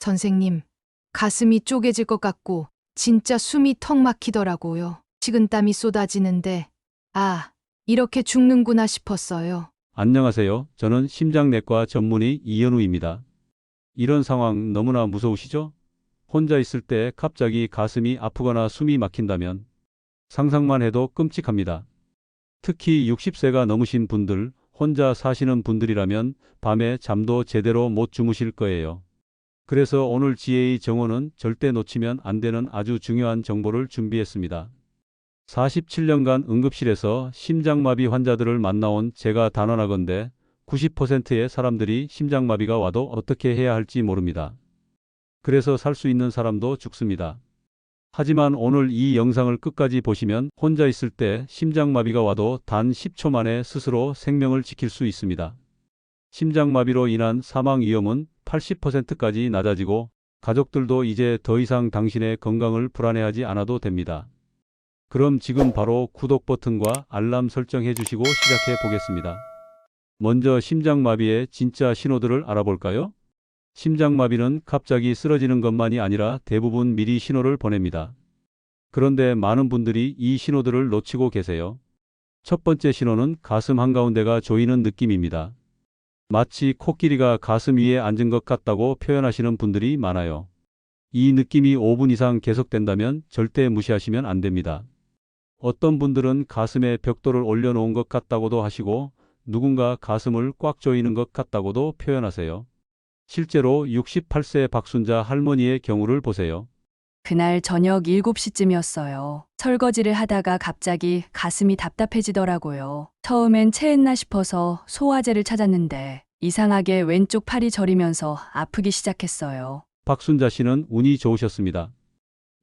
선생님, 가슴이 쪼개질 것 같고 진짜 숨이 턱 막히더라고요. 식은땀이 쏟아지는데 이렇게 죽는구나 싶었어요. 안녕하세요. 저는 심장내과 전문의 이현우입니다. 이런 상황 너무나 무서우시죠? 혼자 있을 때 갑자기 가슴이 아프거나 숨이 막힌다면 상상만 해도 끔찍합니다. 특히 60세가 넘으신 분들, 혼자 사시는 분들이라면 밤에 잠도 제대로 못 주무실 거예요. 그래서 오늘 지혜의 정오는 절대 놓치면 안 되는 아주 중요한 정보를 준비했습니다. 47년간 응급실에서 심장마비 환자들을 만나온 제가 단언하건대 90%의 사람들이 심장마비가 와도 어떻게 해야 할지 모릅니다. 그래서 살 수 있는 사람도 죽습니다. 하지만 오늘 이 영상을 끝까지 보시면 혼자 있을 때 심장마비가 와도 단 10초 만에 스스로 생명을 지킬 수 있습니다. 심장마비로 인한 사망 위험은 80%까지 낮아지고 가족들도 이제 더 이상 당신의 건강을 불안해하지 않아도 됩니다. 그럼 지금 바로 구독 버튼과 알람 설정해 주시고 시작해 보겠습니다. 먼저 심장마비의 진짜 신호들을 알아볼까요? 심장마비는 갑자기 쓰러지는 것만이 아니라 대부분 미리 신호를 보냅니다. 그런데 많은 분들이 이 신호들을 놓치고 계세요. 첫 번째 신호는 가슴 한가운데가 조이는 느낌입니다. 마치 코끼리가 가슴 위에 앉은 것 같다고 표현하시는 분들이 많아요. 이 느낌이 5분 이상 계속된다면 절대 무시하시면 안 됩니다. 어떤 분들은 가슴에 벽돌을 올려놓은 것 같다고도 하시고 누군가 가슴을 꽉 조이는 것 같다고도 표현하세요. 실제로 68세 박순자 할머니의 경우를 보세요. 그날 저녁 7시쯤이었어요. 설거지를 하다가 갑자기 가슴이 답답해지더라고요. 처음엔 체했나 싶어서 소화제를 찾았는데 이상하게 왼쪽 팔이 저리면서 아프기 시작했어요. 박순자 씨는 운이 좋으셨습니다.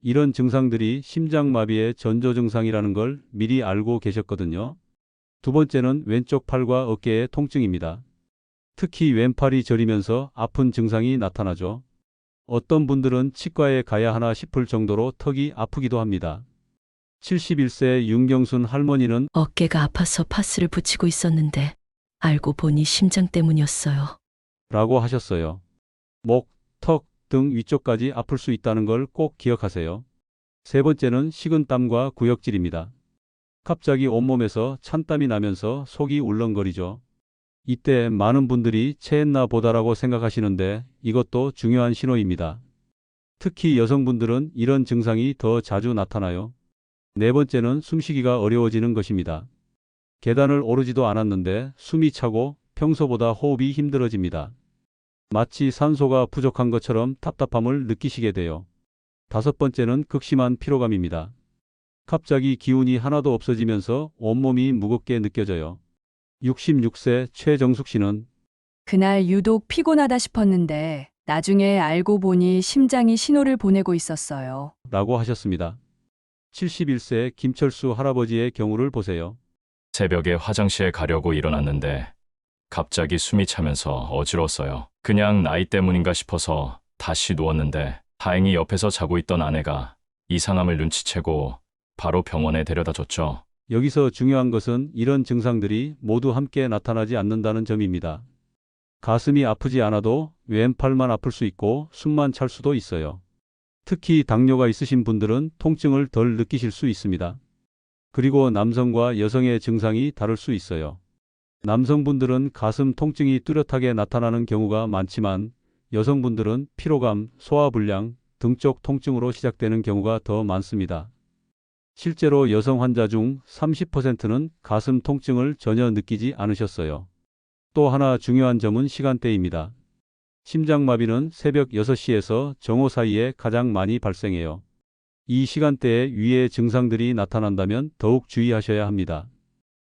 이런 증상들이 심장마비의 전조 증상이라는 걸 미리 알고 계셨거든요. 두 번째는 왼쪽 팔과 어깨의 통증입니다. 특히 왼팔이 저리면서 아픈 증상이 나타나죠. 어떤 분들은 치과에 가야 하나 싶을 정도로 턱이 아프기도 합니다. 71세 윤경순 할머니는 어깨가 아파서 파스를 붙이고 있었는데 알고 보니 심장 때문이었어요. 라고 하셨어요. 목, 턱 등 위쪽까지 아플 수 있다는 걸 꼭 기억하세요. 세 번째는 식은땀과 구역질입니다. 갑자기 온몸에서 찬땀이 나면서 속이 울렁거리죠. 이때 많은 분들이 체했나 보다라고 생각하시는데 이것도 중요한 신호입니다. 특히 여성분들은 이런 증상이 더 자주 나타나요. 네 번째는 숨쉬기가 어려워지는 것입니다. 계단을 오르지도 않았는데 숨이 차고 평소보다 호흡이 힘들어집니다. 마치 산소가 부족한 것처럼 답답함을 느끼시게 돼요. 다섯 번째는 극심한 피로감입니다. 갑자기 기운이 하나도 없어지면서 온몸이 무겁게 느껴져요. 66세 최정숙 씨는 그날 유독 피곤하다 싶었는데 나중에 알고 보니 심장이 신호를 보내고 있었어요. 라고 하셨습니다. 71세 김철수 할아버지의 경우를 보세요. 새벽에 화장실에 가려고 일어났는데 갑자기 숨이 차면서 어지러웠어요. 그냥 나이 때문인가 싶어서 다시 누웠는데 다행히 옆에서 자고 있던 아내가 이상함을 눈치채고 바로 병원에 데려다 줬죠. 여기서 중요한 것은 이런 증상들이 모두 함께 나타나지 않는다는 점입니다. 가슴이 아프지 않아도 왼팔만 아플 수 있고 숨만 찰 수도 있어요. 특히 당뇨가 있으신 분들은 통증을 덜 느끼실 수 있습니다. 그리고 남성과 여성의 증상이 다를 수 있어요. 남성분들은 가슴 통증이 뚜렷하게 나타나는 경우가 많지만 여성분들은 피로감, 소화불량, 등 쪽 통증으로 시작되는 경우가 더 많습니다. 실제로 여성 환자 중 30%는 가슴 통증을 전혀 느끼지 않으셨어요. 또 하나 중요한 점은 시간대입니다. 심장마비는 새벽 6시에서 정오 사이에 가장 많이 발생해요. 이 시간대에 위의 증상들이 나타난다면 더욱 주의하셔야 합니다.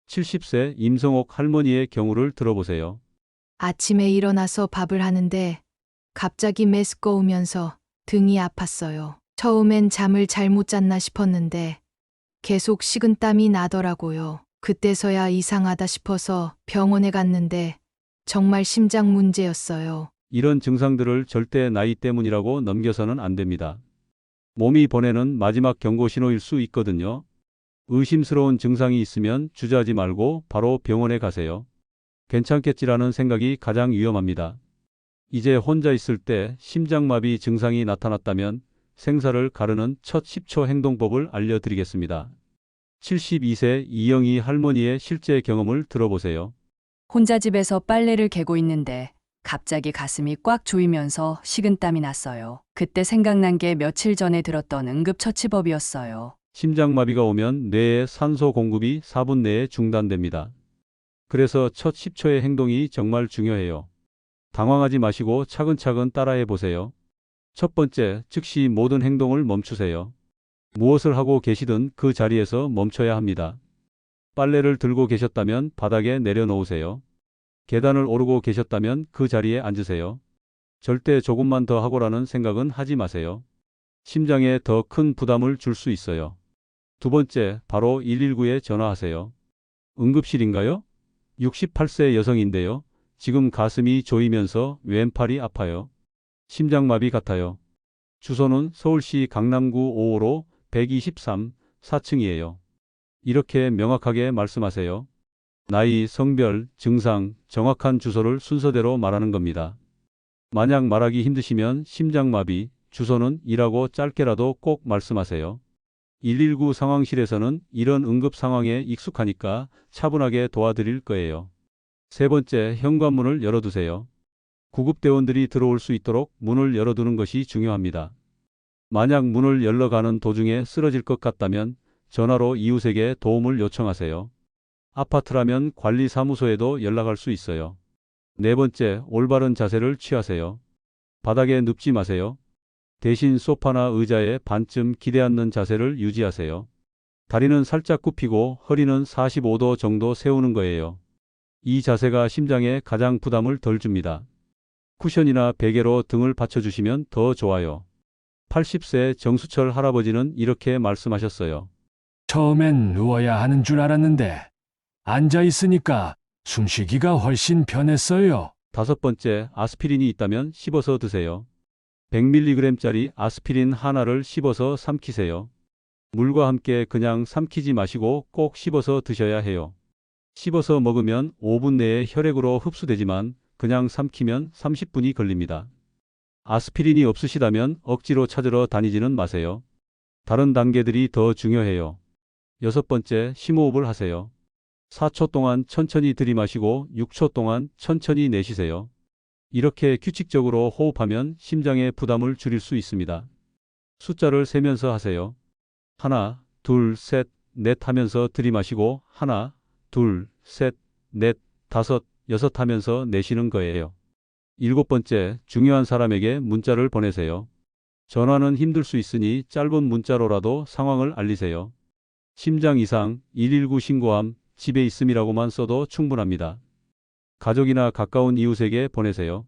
70세 임성옥 할머니의 경우를 들어보세요. 아침에 일어나서 밥을 하는데 갑자기 메스꺼우면서 등이 아팠어요. 처음엔 잠을 잘못 잤나 싶었는데 계속 식은땀이 나더라고요. 그때서야 이상하다 싶어서 병원에 갔는데 정말 심장 문제였어요. 이런 증상들을 절대 나이 때문이라고 넘겨서는 안 됩니다. 몸이 보내는 마지막 경고 신호일 수 있거든요. 의심스러운 증상이 있으면 주저하지 말고 바로 병원에 가세요. 괜찮겠지라는 생각이 가장 위험합니다. 이제 혼자 있을 때 심장마비 증상이 나타났다면 생사를 가르는 첫 10초 행동법을 알려드리겠습니다. 72세 이영희 할머니의 실제 경험을 들어보세요. 혼자 집에서 빨래를 개고 있는데 갑자기 가슴이 꽉 조이면서 식은땀이 났어요. 그때 생각난 게 며칠 전에 들었던 응급처치법이었어요. 심장마비가 오면 뇌의 산소 공급이 4분 내에 중단됩니다. 그래서 첫 10초의 행동이 정말 중요해요. 당황하지 마시고 차근차근 따라해 보세요. 첫 번째, 즉시 모든 행동을 멈추세요. 무엇을 하고 계시든 그 자리에서 멈춰야 합니다. 빨래를 들고 계셨다면 바닥에 내려놓으세요. 계단을 오르고 계셨다면 그 자리에 앉으세요. 절대 조금만 더 하고라는 생각은 하지 마세요. 심장에 더 큰 부담을 줄 수 있어요. 두 번째, 바로 119에 전화하세요. 응급실인가요? 68세 여성인데요. 지금 가슴이 조이면서 왼팔이 아파요. 심장마비 같아요. 주소는 서울시 강남구 5호로 123, 4층이에요. 이렇게 명확하게 말씀하세요. 나이, 성별, 증상, 정확한 주소를 순서대로 말하는 겁니다. 만약 말하기 힘드시면 심장마비, 주소는 이라고 짧게라도 꼭 말씀하세요. 119 상황실에서는 이런 응급 상황에 익숙하니까 차분하게 도와드릴 거예요. 세 번째, 현관문을 열어두세요. 구급대원들이 들어올 수 있도록 문을 열어두는 것이 중요합니다. 만약 문을 열러 가는 도중에 쓰러질 것 같다면 전화로 이웃에게 도움을 요청하세요. 아파트라면 관리사무소에도 연락할 수 있어요. 네 번째, 올바른 자세를 취하세요. 바닥에 눕지 마세요. 대신 소파나 의자에 반쯤 기대 앉는 자세를 유지하세요. 다리는 살짝 굽히고 허리는 45도 정도 세우는 거예요. 이 자세가 심장에 가장 부담을 덜 줍니다. 쿠션이나 베개로 등을 받쳐주시면 더 좋아요. 80세 정수철 할아버지는 이렇게 말씀하셨어요. 처음엔 누워야 하는 줄 알았는데 앉아 있으니까 숨쉬기가 훨씬 편했어요. 다섯 번째, 아스피린이 있다면 씹어서 드세요. 100mg짜리 아스피린 하나를 씹어서 삼키세요. 물과 함께 그냥 삼키지 마시고 꼭 씹어서 드셔야 해요. 씹어서 먹으면 5분 내에 혈액으로 흡수되지만 그냥 삼키면 30분이 걸립니다. 아스피린이 없으시다면 억지로 찾으러 다니지는 마세요. 다른 단계들이 더 중요해요. 여섯 번째, 심호흡을 하세요. 4초 동안 천천히 들이마시고 6초 동안 천천히 내쉬세요. 이렇게 규칙적으로 호흡하면 심장의 부담을 줄일 수 있습니다. 숫자를 세면서 하세요. 하나, 둘, 셋, 넷 하면서 들이마시고 하나, 둘, 셋, 넷, 다섯, 여섯 하면서 내쉬는 거예요. 일곱 번째, 중요한 사람에게 문자를 보내세요. 전화는 힘들 수 있으니 짧은 문자로라도 상황을 알리세요. 심장 이상, 119 신고함, 집에 있음이라고만 써도 충분합니다. 가족이나 가까운 이웃에게 보내세요.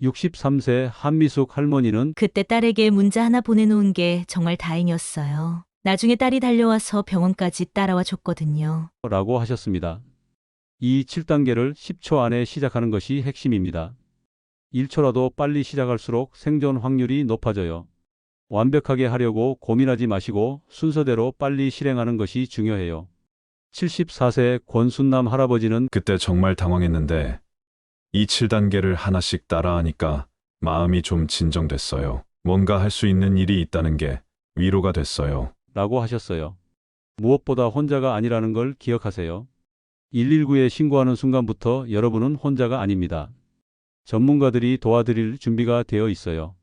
63세 한미숙 할머니는 그때 딸에게 문자 하나 보내놓은 게 정말 다행이었어요. 나중에 딸이 달려와서 병원까지 따라와 줬거든요. 라고 하셨습니다. 이 7단계를 10초 안에 시작하는 것이 핵심입니다. 1초라도 빨리 시작할수록 생존 확률이 높아져요. 완벽하게 하려고 고민하지 마시고 순서대로 빨리 실행하는 것이 중요해요. 74세 권순남 할아버지는 그때 정말 당황했는데 이 7단계를 하나씩 따라하니까 마음이 좀 진정됐어요. 뭔가 할 수 있는 일이 있다는 게 위로가 됐어요. 라고 하셨어요. 무엇보다 혼자가 아니라는 걸 기억하세요. 119에 신고하는 순간부터 여러분은 혼자가 아닙니다. 전문가들이 도와드릴 준비가 되어 있어요.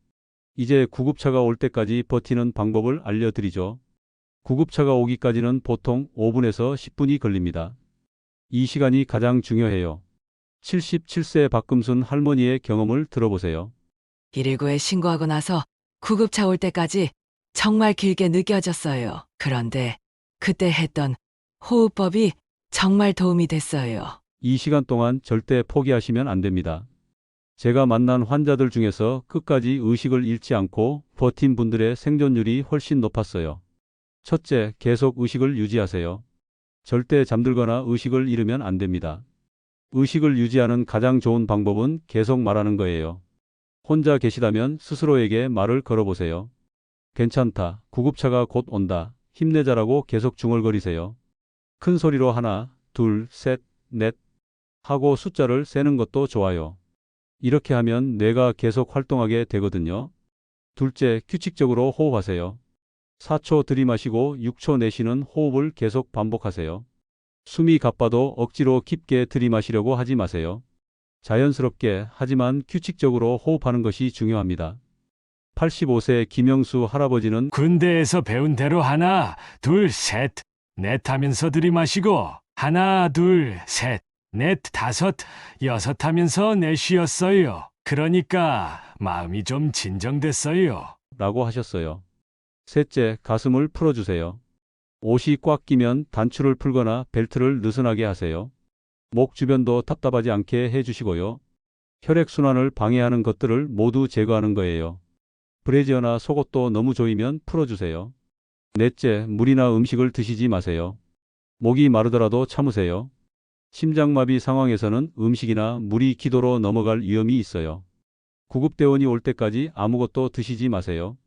이제 구급차가 올 때까지 버티는 방법을 알려드리죠. 구급차가 오기까지는 보통 5분에서 10분이 걸립니다. 이 시간이 가장 중요해요. 77세 박금순 할머니의 경험을 들어보세요. 119에 신고하고 나서 구급차 올 때까지 정말 길게 느껴졌어요. 그런데 그때 했던 호흡법이 정말 도움이 됐어요. 이 시간 동안 절대 포기하시면 안 됩니다. 제가 만난 환자들 중에서 끝까지 의식을 잃지 않고 버틴 분들의 생존율이 훨씬 높았어요. 첫째, 계속 의식을 유지하세요. 절대 잠들거나 의식을 잃으면 안 됩니다. 의식을 유지하는 가장 좋은 방법은 계속 말하는 거예요. 혼자 계시다면 스스로에게 말을 걸어보세요. 괜찮다. 구급차가 곧 온다. 힘내자라고 계속 중얼거리세요. 큰 소리로 하나, 둘, 셋, 넷 하고 숫자를 세는 것도 좋아요. 이렇게 하면 뇌가 계속 활동하게 되거든요. 둘째, 규칙적으로 호흡하세요. 4초 들이마시고 6초 내쉬는 호흡을 계속 반복하세요. 숨이 가빠도 억지로 깊게 들이마시려고 하지 마세요. 자연스럽게 하지만 규칙적으로 호흡하는 것이 중요합니다. 85세 김영수 할아버지는 군대에서 배운 대로 하나, 둘, 셋, 넷 하면서 들이마시고 하나, 둘, 셋, 넷, 다섯, 여섯 하면서 내쉬었어요. 그러니까 마음이 좀 진정됐어요. 라고 하셨어요. 셋째, 가슴을 풀어주세요. 옷이 꽉 끼면 단추를 풀거나 벨트를 느슨하게 하세요. 목 주변도 답답하지 않게 해주시고요. 혈액순환을 방해하는 것들을 모두 제거하는 거예요. 브래지어나 속옷도 너무 조이면 풀어주세요. 넷째, 물이나 음식을 드시지 마세요. 목이 마르더라도 참으세요. 심장마비 상황에서는 음식이나 물이 기도로 넘어갈 위험이 있어요. 구급대원이 올 때까지 아무것도 드시지 마세요.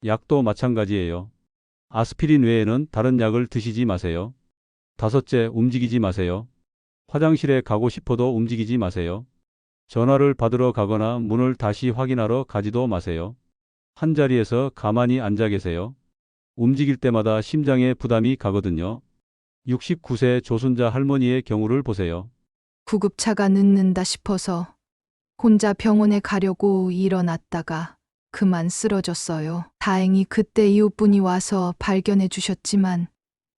약도 마찬가지예요. 아스피린 외에는 다른 약을 드시지 마세요. 다섯째, 움직이지 마세요. 화장실에 가고 싶어도 움직이지 마세요. 전화를 받으러 가거나 문을 다시 확인하러 가지도 마세요. 한 자리에서 가만히 앉아 계세요. 움직일 때마다 심장에 부담이 가거든요. 69세 조순자 할머니의 경우를 보세요. 구급차가 늦는다 싶어서 혼자 병원에 가려고 일어났다가 그만 쓰러졌어요. 다행히 그때 이웃분이 와서 발견해 주셨지만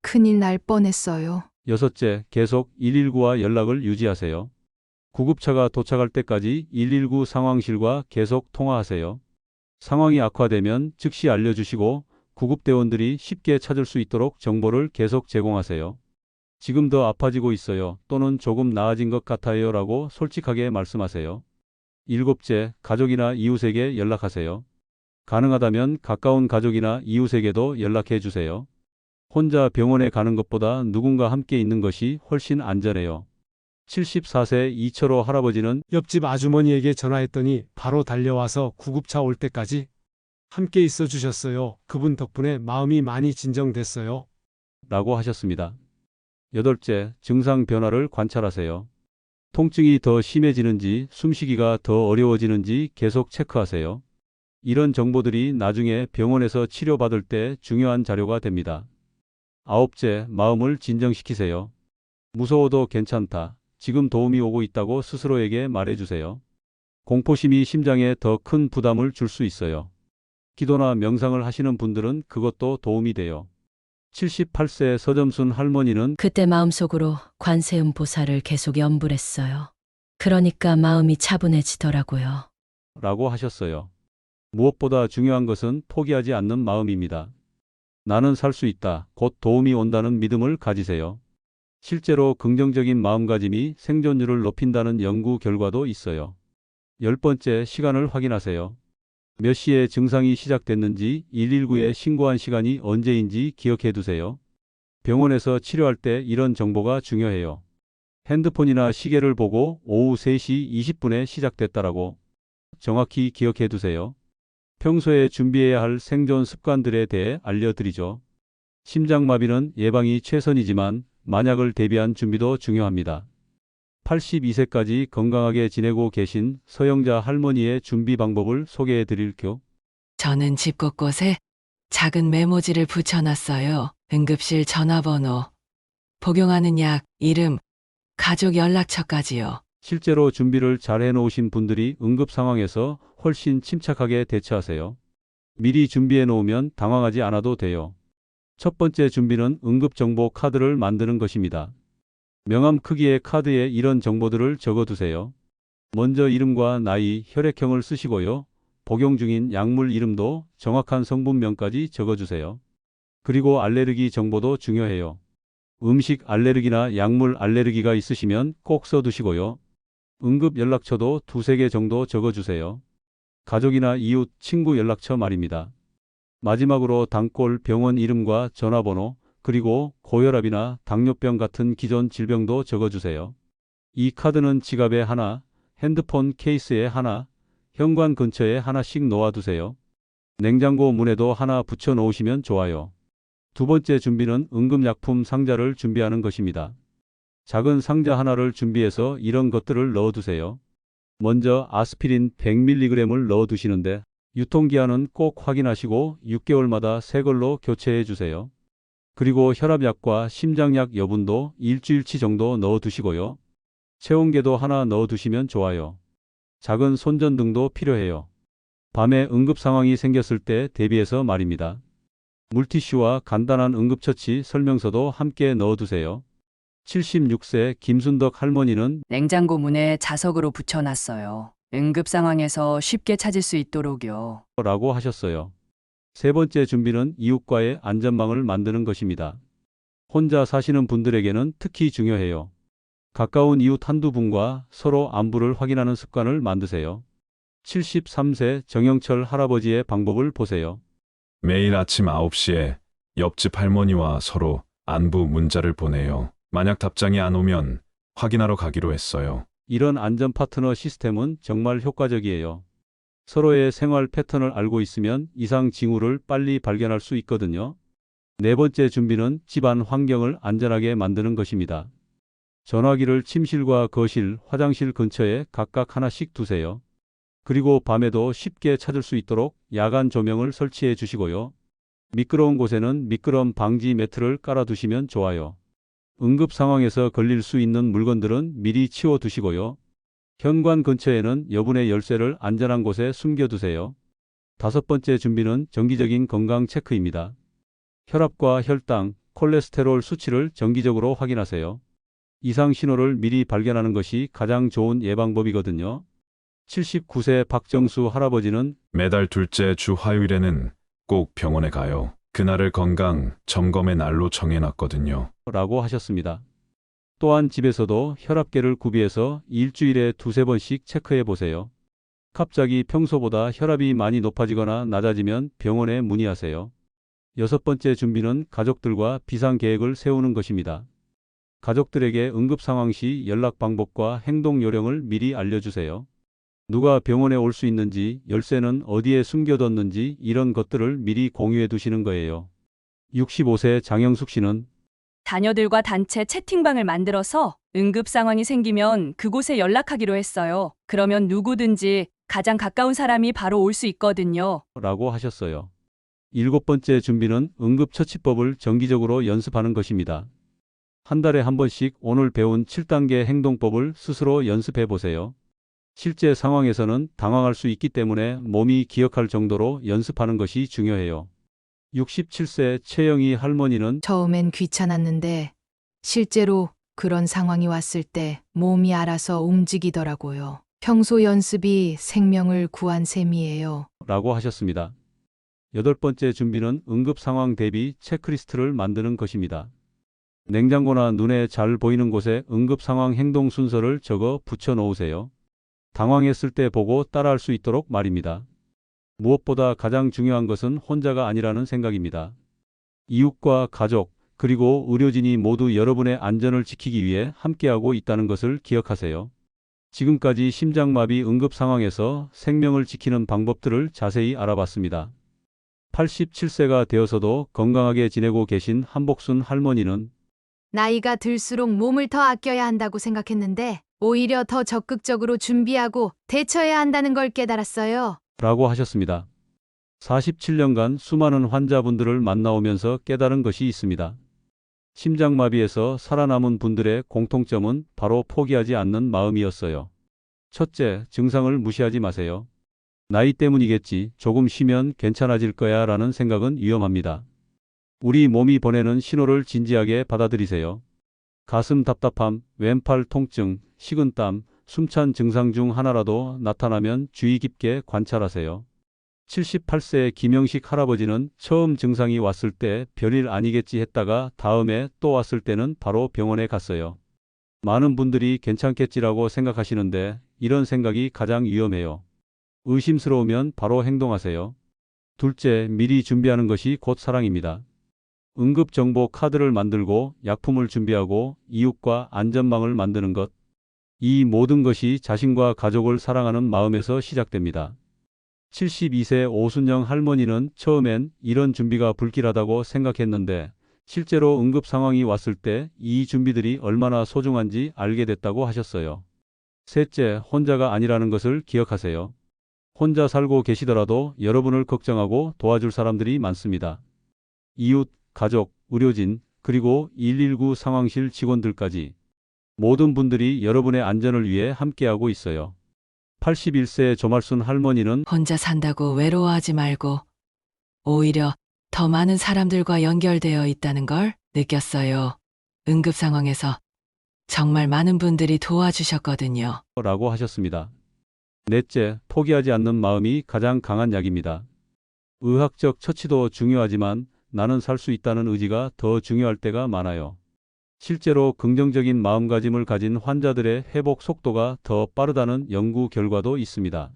큰일 날 뻔했어요. 여섯째, 계속 119와 연락을 유지하세요. 구급차가 도착할 때까지 119 상황실과 계속 통화하세요. 상황이 악화되면 즉시 알려주시고 구급대원들이 쉽게 찾을 수 있도록 정보를 계속 제공하세요. 지금 더 아파지고 있어요. 또는 조금 나아진 것 같아요. 라고 솔직하게 말씀하세요. 일곱째, 가족이나 이웃에게 연락하세요. 가능하다면 가까운 가족이나 이웃에게도 연락해 주세요. 혼자 병원에 가는 것보다 누군가 함께 있는 것이 훨씬 안전해요. 74세 이철호 할아버지는 옆집 아주머니에게 전화했더니 바로 달려와서 구급차 올 때까지 함께 있어 주셨어요. 그분 덕분에 마음이 많이 진정됐어요. 라고 하셨습니다. 여덟째, 증상 변화를 관찰하세요. 통증이 더 심해지는지 숨쉬기가 더 어려워지는지 계속 체크하세요. 이런 정보들이 나중에 병원에서 치료받을 때 중요한 자료가 됩니다. 아홉째, 마음을 진정시키세요. 무서워도 괜찮다. 지금 도움이 오고 있다고 스스로에게 말해주세요. 공포심이 심장에 더 큰 부담을 줄 수 있어요. 기도나 명상을 하시는 분들은 그것도 도움이 돼요. 78세 서점순 할머니는 그때 마음속으로 관세음 보살을 계속 염불했어요. 그러니까 마음이 차분해지더라고요. 라고 하셨어요. 무엇보다 중요한 것은 포기하지 않는 마음입니다. 나는 살 수 있다. 곧 도움이 온다는 믿음을 가지세요. 실제로 긍정적인 마음가짐이 생존율을 높인다는 연구 결과도 있어요. 10번째, 시간을 확인하세요. 몇 시에 증상이 시작됐는지 119에 신고한 시간이 언제인지 기억해 두세요. 병원에서 치료할 때 이런 정보가 중요해요. 핸드폰이나 시계를 보고 오후 3시 20분에 시작됐다라고 정확히 기억해 두세요. 평소에 준비해야 할 생존 습관들에 대해 알려드리죠. 심장마비는 예방이 최선이지만 만약을 대비한 준비도 중요합니다. 82세까지 건강하게 지내고 계신 서영자 할머니의 준비 방법을 소개해 드릴게요. 저는 집 곳곳에 작은 메모지를 붙여놨어요. 응급실 전화번호, 복용하는 약, 이름, 가족 연락처까지요. 실제로 준비를 잘 해놓으신 분들이 응급 상황에서 훨씬 침착하게 대처하세요. 미리 준비해 놓으면 당황하지 않아도 돼요. 첫 번째 준비는 응급정보 카드를 만드는 것입니다. 명함 크기의 카드에 이런 정보들을 적어두세요. 먼저 이름과 나이, 혈액형을 쓰시고요. 복용 중인 약물 이름도 정확한 성분명까지 적어주세요. 그리고 알레르기 정보도 중요해요. 음식 알레르기나 약물 알레르기가 있으시면 꼭 써두시고요. 응급 연락처도 2-3개 정도 적어주세요. 가족이나 이웃, 친구 연락처 말입니다. 마지막으로 단골 병원 이름과 전화번호, 그리고 고혈압이나 당뇨병 같은 기존 질병도 적어주세요. 이 카드는 지갑에 하나, 핸드폰 케이스에 하나, 현관 근처에 하나씩 놓아두세요. 냉장고 문에도 하나 붙여 놓으시면 좋아요. 두 번째 준비는 응급약품 상자를 준비하는 것입니다. 작은 상자 하나를 준비해서 이런 것들을 넣어두세요. 먼저 아스피린 100mg을 넣어 두시는데 유통기한은 꼭 확인하시고 6개월마다 새 걸로 교체해 주세요. 그리고 혈압약과 심장약 여분도 일주일치 정도 넣어 두시고요. 체온계도 하나 넣어 두시면 좋아요. 작은 손전등도 필요해요. 밤에 응급 상황이 생겼을 때 대비해서 말입니다. 물티슈와 간단한 응급처치 설명서도 함께 넣어 두세요. 76세 김순덕 할머니는 냉장고 문에 자석으로 붙여놨어요. 응급 상황에서 쉽게 찾을 수 있도록요. 라고 하셨어요. 세 번째 준비는 이웃과의 안전망을 만드는 것입니다. 혼자 사시는 분들에게는 특히 중요해요. 가까운 이웃 한두 분과 서로 안부를 확인하는 습관을 만드세요. 73세 정영철 할아버지의 방법을 보세요. 매일 아침 9시에 옆집 할머니와 서로 안부 문자를 보내요. 만약 답장이 안 오면 확인하러 가기로 했어요. 이런 안전 파트너 시스템은 정말 효과적이에요. 서로의 생활 패턴을 알고 있으면 이상 징후를 빨리 발견할 수 있거든요. 네 번째 준비는 집안 환경을 안전하게 만드는 것입니다. 전화기를 침실과 거실, 화장실 근처에 각각 하나씩 두세요. 그리고 밤에도 쉽게 찾을 수 있도록 야간 조명을 설치해 주시고요. 미끄러운 곳에는 미끄럼 방지 매트를 깔아 두시면 좋아요. 응급 상황에서 걸릴 수 있는 물건들은 미리 치워 두시고요. 현관 근처에는 여분의 열쇠를 안전한 곳에 숨겨두세요. 다섯 번째 준비는 정기적인 건강 체크입니다. 혈압과 혈당, 콜레스테롤 수치를 정기적으로 확인하세요. 이상 신호를 미리 발견하는 것이 가장 좋은 예방법이거든요. 79세 박정수 할아버지는 매달 둘째 주 화요일에는 꼭 병원에 가요. 그날을 건강 점검의 날로 정해놨거든요. 라고 하셨습니다. 또한 집에서도 혈압계를 구비해서 일주일에 두세 번씩 체크해 보세요. 갑자기 평소보다 혈압이 많이 높아지거나 낮아지면 병원에 문의하세요. 여섯 번째 준비는 가족들과 비상계획을 세우는 것입니다. 가족들에게 응급 상황 시 연락 방법과 행동 요령을 미리 알려주세요. 누가 병원에 올 수 있는지, 열쇠는 어디에 숨겨뒀는지 이런 것들을 미리 공유해 두시는 거예요. 65세 장영숙 씨는 자녀들과 단체 채팅방을 만들어서 응급 상황이 생기면 그곳에 연락하기로 했어요. 그러면 누구든지 가장 가까운 사람이 바로 올 수 있거든요. 라고 하셨어요. 일곱 번째 준비는 응급처치법을 정기적으로 연습하는 것입니다. 한 달에 한 번씩 오늘 배운 7단계 행동법을 스스로 연습해 보세요. 실제 상황에서는 당황할 수 있기 때문에 몸이 기억할 정도로 연습하는 것이 중요해요. 67세 최영희 할머니는 처음엔 귀찮았는데 실제로 그런 상황이 왔을 때 몸이 알아서 움직이더라고요. 평소 연습이 생명을 구한 셈이에요. 라고 하셨습니다. 여덟 번째 준비는 응급 상황 대비 체크리스트를 만드는 것입니다. 냉장고나 눈에 잘 보이는 곳에 응급 상황 행동 순서를 적어 붙여 놓으세요. 당황했을 때 보고 따라할 수 있도록 말입니다. 무엇보다 가장 중요한 것은 혼자가 아니라는 생각입니다. 이웃과 가족, 그리고 의료진이 모두 여러분의 안전을 지키기 위해 함께하고 있다는 것을 기억하세요. 지금까지 심장마비 응급 상황에서 생명을 지키는 방법들을 자세히 알아봤습니다. 87세가 되어서도 건강하게 지내고 계신 한복순 할머니는 나이가 들수록 몸을 더 아껴야 한다고 생각했는데 오히려 더 적극적으로 준비하고 대처해야 한다는 걸 깨달았어요. 라고 하셨습니다. 47년간 수많은 환자분들을 만나오면서 깨달은 것이 있습니다. 심장마비에서 살아남은 분들의 공통점은 바로 포기하지 않는 마음이었어요. 첫째, 증상을 무시하지 마세요. 나이 때문이겠지, 조금 쉬면 괜찮아질 거야 라는 생각은 위험합니다. 우리 몸이 보내는 신호를 진지하게 받아들이세요. 가슴 답답함, 왼팔 통증, 식은땀, 숨찬 증상 중 하나라도 나타나면 주의 깊게 관찰하세요. 78세 김영식 할아버지는 처음 증상이 왔을 때 별일 아니겠지 했다가 다음에 또 왔을 때는 바로 병원에 갔어요. 많은 분들이 괜찮겠지라고 생각하시는데 이런 생각이 가장 위험해요. 의심스러우면 바로 행동하세요. 둘째, 미리 준비하는 것이 곧 사랑입니다. 응급정보 카드를 만들고 약품을 준비하고 이웃과 안전망을 만드는 것. 이 모든 것이 자신과 가족을 사랑하는 마음에서 시작됩니다. 72세 오순영 할머니는 처음엔 이런 준비가 불길하다고 생각했는데 실제로 응급 상황이 왔을 때 이 준비들이 얼마나 소중한지 알게 됐다고 하셨어요. 셋째, 혼자가 아니라는 것을 기억하세요. 혼자 살고 계시더라도 여러분을 걱정하고 도와줄 사람들이 많습니다. 이웃, 가족, 의료진, 그리고 119 상황실 직원들까지 모든 분들이 여러분의 안전을 위해 함께하고 있어요. 81세 조말순 할머니는 혼자 산다고 외로워하지 말고 오히려 더 많은 사람들과 연결되어 있다는 걸 느꼈어요. 응급 상황에서 정말 많은 분들이 도와주셨거든요. 라고 하셨습니다. 넷째, 포기하지 않는 마음이 가장 강한 약입니다. 의학적 처치도 중요하지만 나는 살 수 있다는 의지가 더 중요할 때가 많아요. 실제로 긍정적인 마음가짐을 가진 환자들의 회복 속도가 더 빠르다는 연구 결과도 있습니다.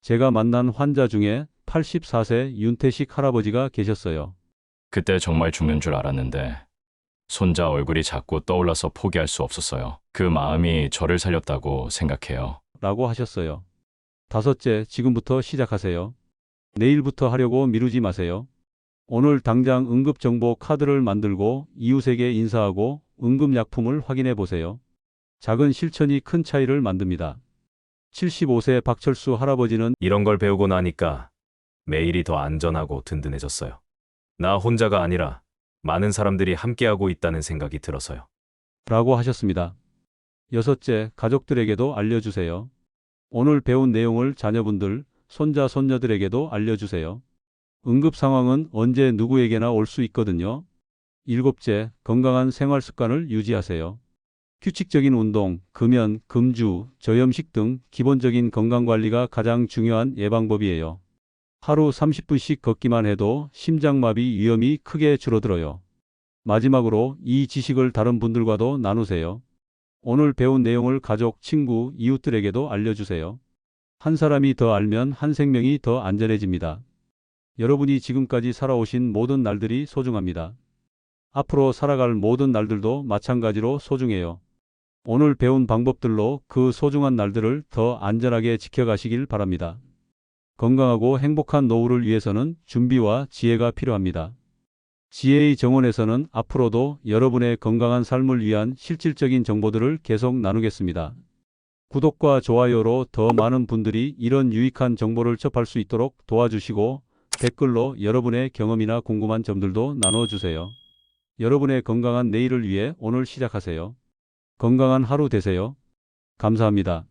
제가 만난 환자 중에 84세 윤태식 할아버지가 계셨어요. 그때 정말 죽는 줄 알았는데 손자 얼굴이 자꾸 떠올라서 포기할 수 없었어요. 그 마음이 저를 살렸다고 생각해요. 라고 하셨어요. 다섯째, 지금부터 시작하세요. 내일부터 하려고 미루지 마세요. 오늘 당장 응급정보 카드를 만들고 이웃에게 인사하고 응급약품을 확인해 보세요. 작은 실천이 큰 차이를 만듭니다. 75세 박철수 할아버지는 이런 걸 배우고 나니까 매일이 더 안전하고 든든해졌어요. 나 혼자가 아니라 많은 사람들이 함께하고 있다는 생각이 들어서요. 라고 하셨습니다. 여섯째, 가족들에게도 알려주세요. 오늘 배운 내용을 자녀분들, 손자, 손녀들에게도 알려주세요. 응급 상황은 언제 누구에게나 올 수 있거든요. 일곱째, 건강한 생활 습관을 유지하세요. 규칙적인 운동, 금연, 금주, 저염식 등 기본적인 건강관리가 가장 중요한 예방법이에요. 하루 30분씩 걷기만 해도 심장마비 위험이 크게 줄어들어요. 마지막으로 이 지식을 다른 분들과도 나누세요. 오늘 배운 내용을 가족, 친구, 이웃들에게도 알려주세요. 한 사람이 더 알면 한 생명이 더 안전해집니다. 여러분이 지금까지 살아오신 모든 날들이 소중합니다. 앞으로 살아갈 모든 날들도 마찬가지로 소중해요. 오늘 배운 방법들로 그 소중한 날들을 더 안전하게 지켜가시길 바랍니다. 건강하고 행복한 노후를 위해서는 준비와 지혜가 필요합니다. 지혜의 정원에서는 앞으로도 여러분의 건강한 삶을 위한 실질적인 정보들을 계속 나누겠습니다. 구독과 좋아요로 더 많은 분들이 이런 유익한 정보를 접할 수 있도록 도와주시고 댓글로 여러분의 경험이나 궁금한 점들도 나눠주세요. 여러분의 건강한 내일을 위해 오늘 시작하세요. 건강한 하루 되세요. 감사합니다.